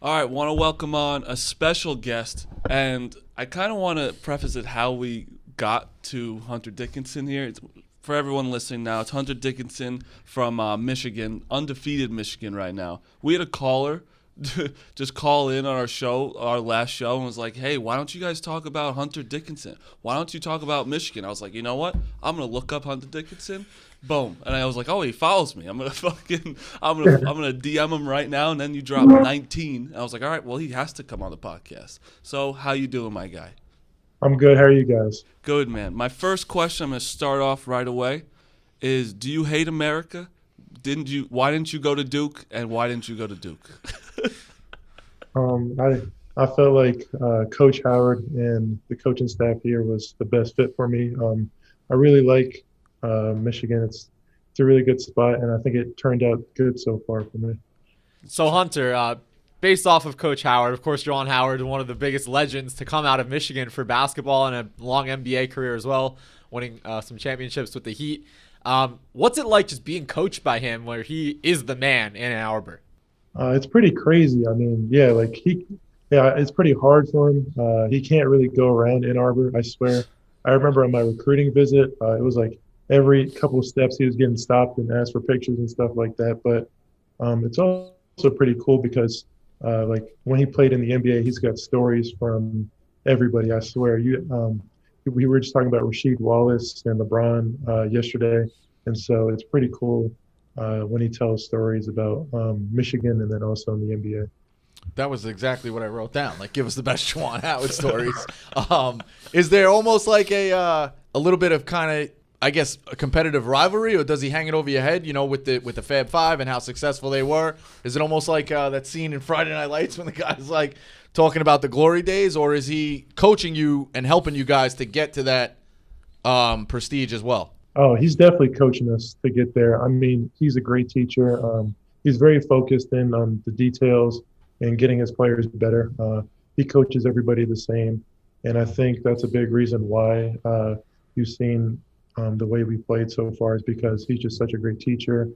All right, want to welcome on a special guest, and I kind of want to preface it how we got to Hunter Dickinson here. For everyone listening now, it's Hunter Dickinson from Michigan, undefeated Michigan right now. We had a caller just call in on our last show, and was like, hey, why don't you guys talk about Hunter Dickinson? Why don't you talk about Michigan? I was like, you know what? I'm going to look up Hunter Dickinson. Boom. And I was like, oh, he follows me. I'm gonna DM him right now. And then you drop 19. And I was like, all right, well, he has to come on the podcast. So how you doing, my guy? I'm good. How are you guys? Good, man. My first question, I'm gonna start off right away, is do you hate America? Why didn't you go to Duke, and why didn't you go to Duke? I felt like Coach Howard and the coaching staff here was the best fit for me. I really like Michigan. It's a really good spot, and I think it turned out good so far for me. So Hunter, based off of Coach Howard, of course, Juwan Howard, one of the biggest legends to come out of Michigan for basketball and a long NBA career as well, winning some championships with the Heat. What's it like just being coached by him, where he is the man in Ann Arbor? It's pretty crazy. I mean, it's pretty hard for him. He can't really go around Ann Arbor, I swear. I remember on my recruiting visit, it was like every couple of steps he was getting stopped and asked for pictures and stuff like that. But it's also pretty cool because like when he played in the NBA, he's got stories from everybody, I swear. We were just talking about Rasheed Wallace and LeBron yesterday, and so it's pretty cool when he tells stories about Michigan and then also in the NBA. That was exactly what I wrote down. Like, give us the best Juwan Howard stories. Is there almost like a little bit of kind of, I guess, a competitive rivalry, or does he hang it over your head, with the Fab Five and how successful they were? Is it almost like that scene in Friday Night Lights when the guy's like talking about the glory days, or is he coaching you and helping you guys to get to that prestige as well? Oh, he's definitely coaching us to get there. I mean, he's a great teacher. He's very focused in on the details and getting his players better. He coaches everybody the same, and I think that's a big reason why you've seen the way we played so far, is because he's just such a great teacher,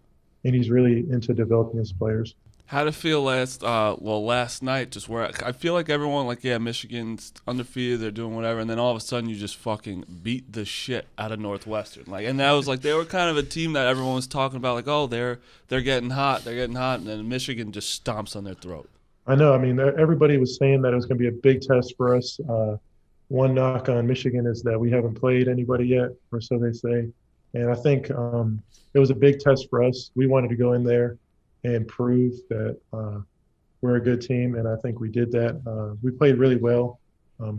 and he's really into developing his players. How did it feel last night, just where I feel like everyone, Michigan's undefeated, they're doing whatever, and then all of a sudden you just fucking beat the shit out of Northwestern. And that was they were kind of a team that everyone was talking about, they're getting hot, and then Michigan just stomps on their throat. I know. I mean, everybody was saying that it was going to be a big test for us. One knock on Michigan is that we haven't played anybody yet, or so they say. And I think it was a big test for us. We wanted to go in there and prove that we're a good team, and I think we did that. We played really well.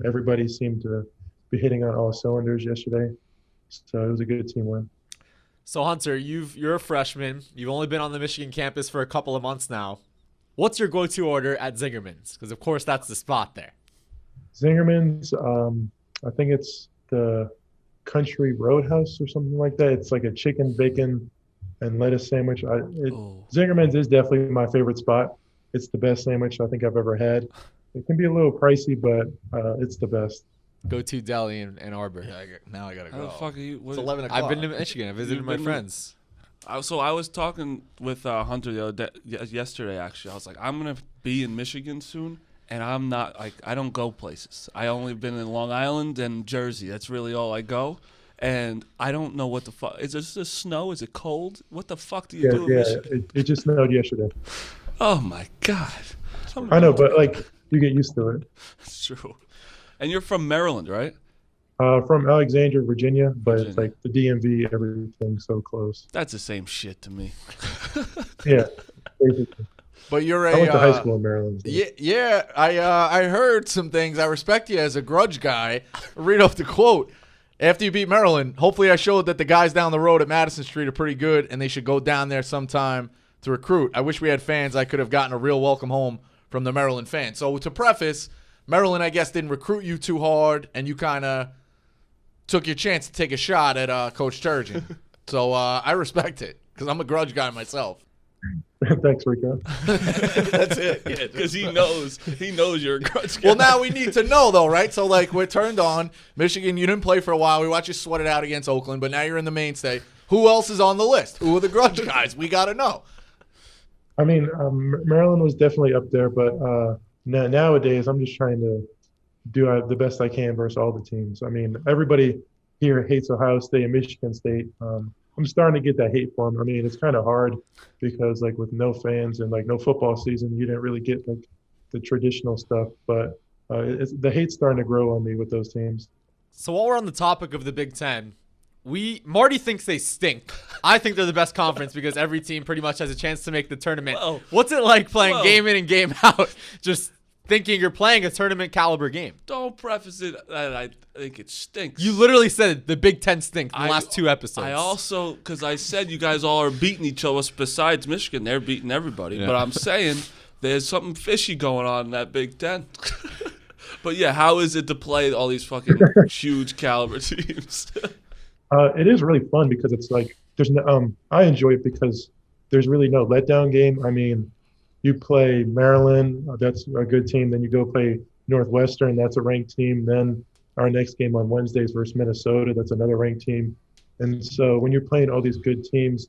Everybody seemed to be hitting on all cylinders yesterday, so it was a good team win. So Hunter, you're a freshman. You've only been on the Michigan campus for a couple of months now. What's your go-to order at Zingerman's? Because, of course, that's the spot there. Zingerman's, I think it's the Country Roadhouse or something like that. It's like a chicken, bacon, and lettuce sandwich. Zingerman's is definitely my favorite spot. It's the best sandwich I think I've ever had. It can be a little pricey, but it's the best. Go-to deli in Ann Arbor. Yeah, now I got to go. How the fuck are you? It's 11 o'clock. I've been to Michigan. I visited my friends. So I was talking with Hunter the other day, yesterday, actually. I was like, I'm going to be in Michigan soon, and I'm not, I don't go places. I only been in Long Island and Jersey. That's really all I go. And I don't know what the fuck. Is this just snow? Is it cold? What the fuck do you do in Michigan? It just snowed yesterday. Oh, my God. I know, but, you get used to it. That's true. And you're from Maryland, right? From Alexandria, Virginia, but it's like the DMV, everything's so close. That's the same shit to me. Yeah, basically. But you're I went to high school in Maryland. So. Yeah. I heard some things. I respect you as a grudge guy. Read off the quote. After you beat Maryland, hopefully I showed that the guys down the road at Madison Street are pretty good, and they should go down there sometime to recruit. I wish we had fans. I could have gotten a real welcome home from the Maryland fans. So to preface, Maryland, I guess, didn't recruit you too hard, and you kind of took your chance to take a shot at Coach Turgeon. So I respect it, because I'm a grudge guy myself. Thanks, Rico. That's it. Yeah, because he knows you're a grudge guy. Well, now we need to know, though, right? So, we're turned on. Michigan, you didn't play for a while. We watched you sweat it out against Oakland, but now you're in the mainstay. Who else is on the list? Who are the grudge guys? We got to know. I mean, Maryland was definitely up there, but nowadays I'm just trying to do the best I can versus all the teams. I mean, everybody here hates Ohio State and Michigan State. I'm starting to get that hate for them. I mean, it's kind of hard because like with no fans and like no football season, you didn't really get like the traditional stuff. But the hate's starting to grow on me with those teams. So while we're on the topic of the Big Ten, Marty thinks they stink. I think they're the best conference because every team pretty much has a chance to make the tournament. Whoa. What's it like playing Whoa. game in and game out? Just thinking you're playing a tournament caliber game. Don't preface it that I think it stinks. You literally said the Big Ten stinks in the last 2 episodes. I also, because I said you guys all are beating each other besides Michigan. They're beating everybody. Yeah. But I'm saying there's something fishy going on in that Big Ten. But yeah, how is it to play all these fucking huge caliber teams? It is really fun because it's like there's no. I enjoy it because there's really no letdown game. I mean, you play Maryland, that's a good team. Then you go play Northwestern, that's a ranked team. Then our next game on Wednesdays versus Minnesota, that's another ranked team. And so when you're playing all these good teams,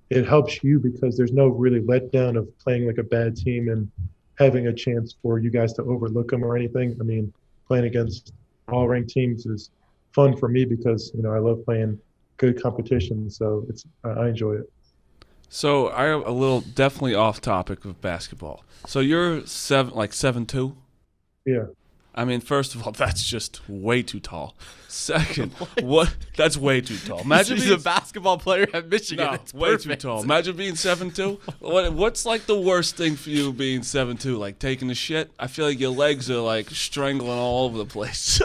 it helps you because there's no really letdown of playing like a bad team and having a chance for you guys to overlook them or anything. I mean, playing against all ranked teams is fun for me because, you know, I love playing good competition. So I enjoy it. So I have a little definitely off topic of basketball. So you're 7'2"? Yeah. I mean, first of all, that's just way too tall. Second, what? That's way too tall. Imagine He's being a basketball player at Michigan. no, It's way perfect. too tall. Imagine being 7'2". What's like the worst thing for you being 7'2"? Like taking a shit? I feel like your legs are like strangling all over the place.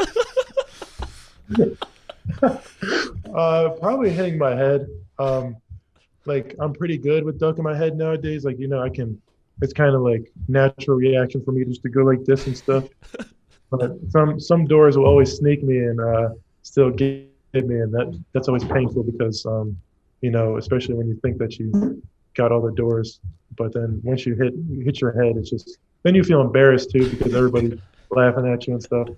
Probably hitting my head. Like I'm pretty good with ducking my head nowadays. Like, you know, it's kind of like natural reaction for me just to go like this and stuff. But some doors will always sneak me and still get me, and that's always painful because you know, especially when you think that you got all the doors, but then once you hit your head, it's just then you feel embarrassed too because everybody's laughing at you and stuff.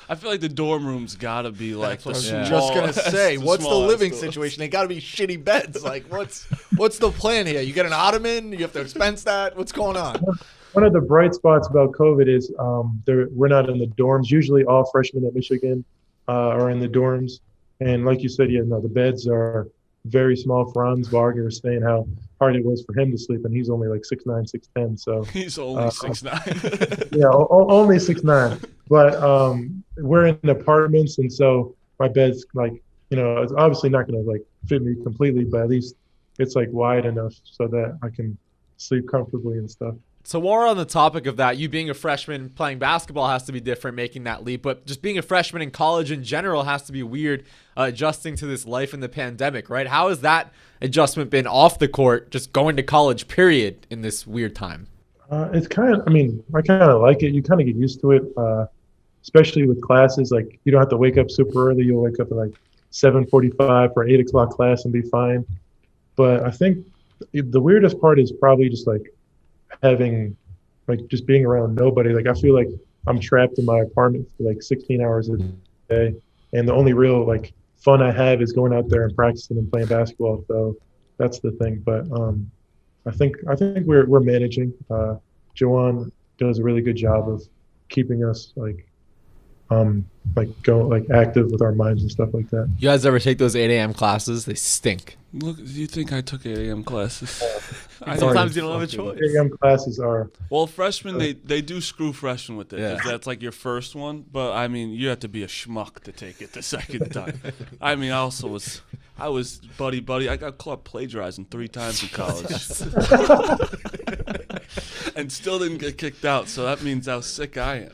I feel like the dorm room's gotta be like the That's what I was small. just gonna say. What's the small living schools. situation? They gotta be shitty beds. Like, what's the plan here? You get an ottoman? You have to expense that? What's going on? One of the bright spots about COVID is we're not in the dorms. Usually all freshmen at Michigan are in the dorms. And like you said, the beds are very small. Franz Wagner was saying how hard it was for him to sleep, and he's only like 6'9", 6'10". So He's only 6'9". yeah, only 6'9". But we're in apartments, and so my bed's like, you know, it's obviously not going to like fit me completely, but at least it's like wide enough so that I can sleep comfortably and stuff. So while we're on the topic of that, you being a freshman playing basketball has to be different, making that leap. But just being a freshman in college in general has to be weird, adjusting to this life in the pandemic, right? How has that adjustment been off the court, just going to college, period, in this weird time? It's kind of, I mean, I kind of like it. You kind of get used to it, especially with classes. Like, you don't have to wake up super early. You'll wake up at like 7:45 for 8 o'clock class and be fine. But I think the weirdest part is probably just like having, like, just being around nobody. Like, I feel like I'm trapped in my apartment for like 16 hours a day. And the only real like fun I have is going out there and practicing and playing basketball. So that's the thing. But I think we're managing. Juwan does a really good job of keeping us active with our minds and stuff like that. You guys ever take those 8 a.m. classes? They stink. Look, do you think I took 8 a.m. classes? Sometimes you don't have a choice. AM classes are. Well, freshmen, they do screw freshmen with it. Yeah. 'Cause that's like your first one. But, I mean, you have to be a schmuck to take it the second time. I mean, I was buddy. I got caught plagiarizing 3 times in college. And still didn't get kicked out. So that means how sick I am.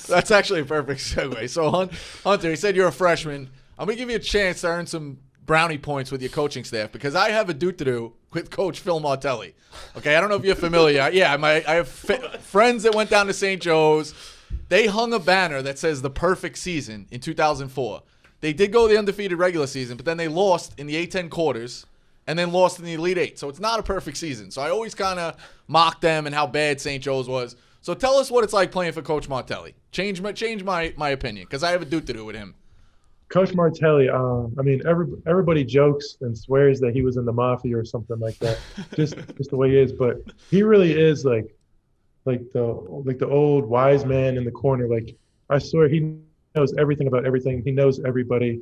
That's actually a perfect segue. So, Hunter, he said you're a freshman. I'm going to give you a chance to earn some brownie points with your coaching staff because I have a do-to-do with Coach Phil Martelli. Okay, I don't know if you're familiar. Yeah, I have friends that went down to St. Joe's. They hung a banner that says the perfect season in 2004. They did go the undefeated regular season, but then they lost in the A-10 quarters and then lost in the Elite Eight. So it's not a perfect season. So I always kind of mock them and how bad St. Joe's was. So tell us what it's like playing for Coach Martelli. Change my opinion because I have a do-to-do with him. Coach Martelli, I mean, everybody jokes and swears that he was in the mafia or something like that, just the way he is. But he really is like the old wise man in the corner. Like I swear, he knows everything about everything. He knows everybody.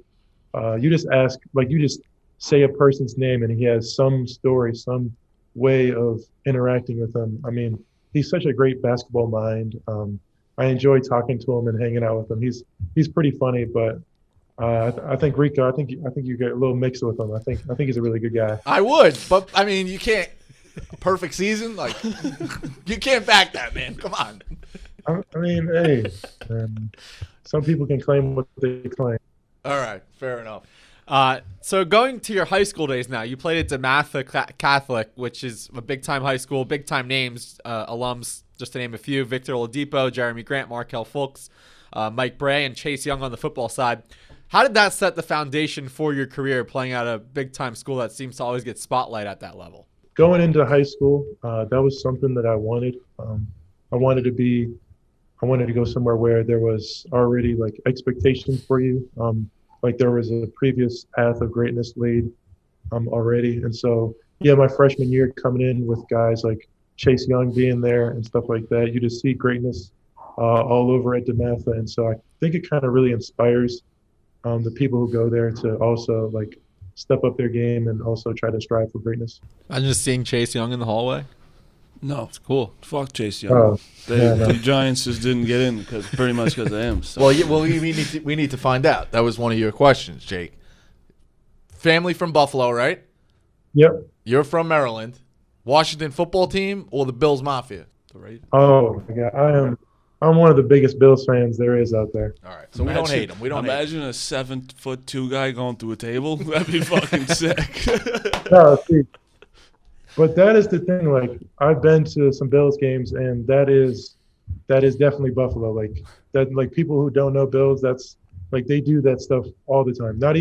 You just ask, like you just say a person's name, and he has some story, some way of interacting with them. I mean, he's such a great basketball mind. I enjoy talking to him and hanging out with him. He's pretty funny, but. I think Rico. I think you get a little mixed with him. I think he's a really good guy. I would, but I mean, you can't. Perfect season, like you can't back that, man. Come on. I mean, hey, some people can claim what they claim. All right, fair enough. So going to your high school days now, you played at DeMatha Catholic, which is a big-time high school, big-time names, alums, just to name a few: Victor Oladipo, Jeremy Grant, Markel Fultz, Mike Bray, and Chase Young on the football side. How did that set the foundation for your career playing at a big-time school that seems to always get spotlight at that level? Going into high school, that was something that I wanted. I wanted to go somewhere where there was already like expectations for you. Like there was a previous path of greatness laid already. And so, yeah, my freshman year coming in with guys like Chase Young being there and stuff like that, you just see greatness all over at DeMatha. And so I think it kind of really inspires the people who go there to also like step up their game and also try to strive for greatness. I'm just seeing Chase Young in the hallway. No, It's cool. fuck Chase Young. No. The Giants just didn't get in pretty much because of him. So. Well, we need to find out. That was one of your questions, Jake. Family from Buffalo, right? Yep. You're from Maryland. Washington football team or the Bills Mafia? Right. Oh my God, I'm one of the biggest Bills fans there is out there. All right, so we don't hate him. We don't imagine a 7'2" guy going through a table. That'd be fucking sick. No, see, but that is the thing. Like I've been to some Bills games, and that is definitely Buffalo. Like that, like people who don't know Bills, that's like they do that stuff all the time. Not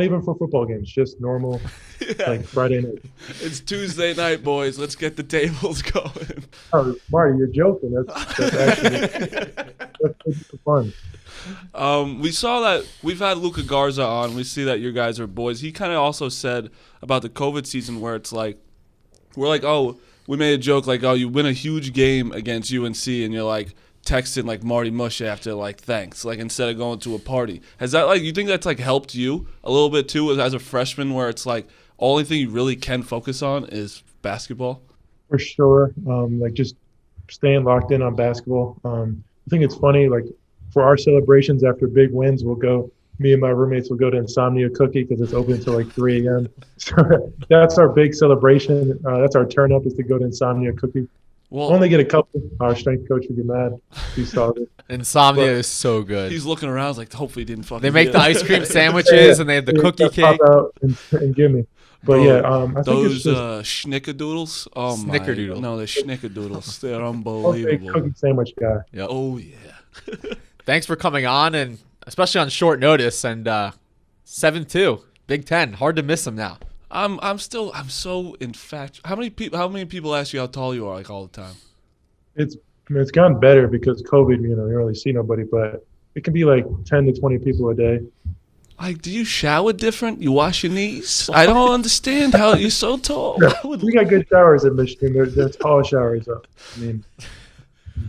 even for football games, just normal like Friday night. It's Tuesday night, boys. Let's get the tables going. Oh, Marty, you're joking. That's actually that's fun. We saw that we've had Luka Garza on. We see that you guys are boys. He kind of also said about the COVID season where it's like, we're like, oh, we made a joke like, oh, you win a huge game against UNC and you're like texting like Marty Mush after like thanks, like instead of going to a party. Has that like, you think that's like helped you a little bit too as a freshman where it's like only thing you really can focus on is basketball? For sure. Like just staying locked in on basketball. I think it's funny, like for our celebrations after big wins, me and my roommates will go to Insomnia Cookie because it's open until like 3 a.m. So that's our big celebration. That's our turn up is to go to Insomnia Cookie. Well, Only get a couple. Our strength coach would get mad. He saw it. Insomnia is so good. he's looking around like, hopefully he didn't fucking They make get the it. ice cream sandwiches and they have the cookie Pop cake. out and give me. But Bro, yeah, I think those it's just schnickerdoodles. Oh my! Snickerdoodle. No, the schnickerdoodles. They're a big unbelievable. cookie sandwich guy. Yep. Oh yeah. Thanks for coming on, and especially on short notice. And 7-2, Big Ten, hard to miss them now. I'm so infatuated. How many people ask you how tall you are like all the time? It's gotten better because COVID. You don't really see nobody, but it can be like 10 to 20 people a day. Like, do you shower different? You wash your knees? I don't understand how you're so tall. We got good showers in Michigan. They're tall showers. I mean,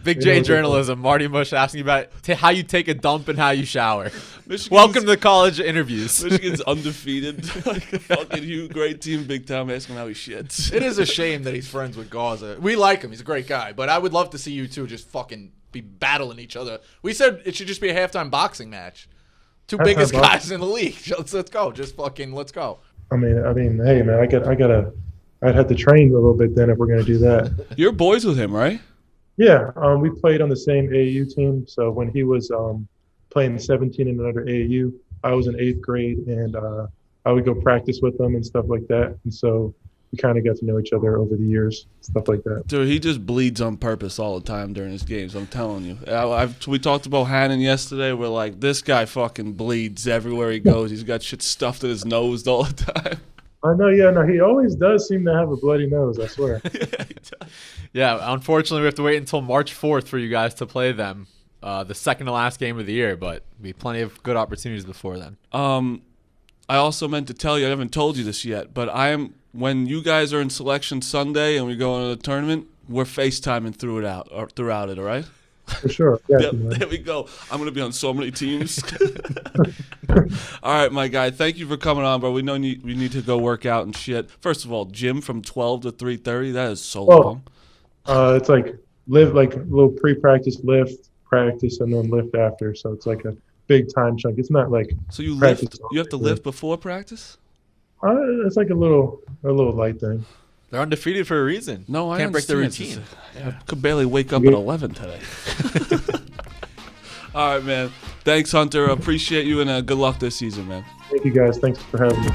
Big You J know, journalism, Marty Mush asking about how you take a dump and how you shower. Michigan's- Welcome to the college interviews. Michigan's undefeated. Like a fucking huge, great team, Big Time. Asking how he shits. It is a shame that he's friends with Garza. We like him. He's a great guy. But I would love to see you two just fucking be battling each other. We said it should just be a halftime boxing match. Two Halftime biggest boxing. guys in the league. Let's go. Just fucking let's go. I mean, hey man, I'd have to train a little bit then if we're gonna do that. You're boys with him, right? Yeah, we played on the same AAU team. So when he was playing 17 in another AAU, I was in 8th grade, and I would go practice with them and stuff like that. And so we kind of got to know each other over the years, stuff like that. Dude, he just bleeds on purpose all the time during his games. I'm telling you. We talked about Hannon yesterday. We're like, this guy fucking bleeds everywhere he goes. He's got shit stuffed in his nose all the time. I know, yeah, no, he always does seem to have a bloody nose, I swear. Yeah, unfortunately, we have to wait until March 4th for you guys to play them. the second to last game of the year, but be plenty of good opportunities before then. I also meant to tell you, I haven't told you this yet, but when you guys are in selection Sunday and we go into the tournament, we're FaceTiming throughout it, all right? For sure. Yeah, Yep, there we go. I'm going to be on so many teams. All right, my guy. Thank you for coming on, bro. We know we need to go work out and shit. First of all, gym from 12 to 3:30. That is so long. It's like a little pre-practice lift, practice, and then lift after. So it's like a big time chunk. It's not like So you practice lift? You have to lift before practice? It's like a little light thing. They're undefeated for a reason. No, I can't break the understand. routine. I could barely wake up at 11 today. All right, man. Thanks, Hunter. Appreciate you, and good luck this season, man. Thank you guys. Thanks for having me.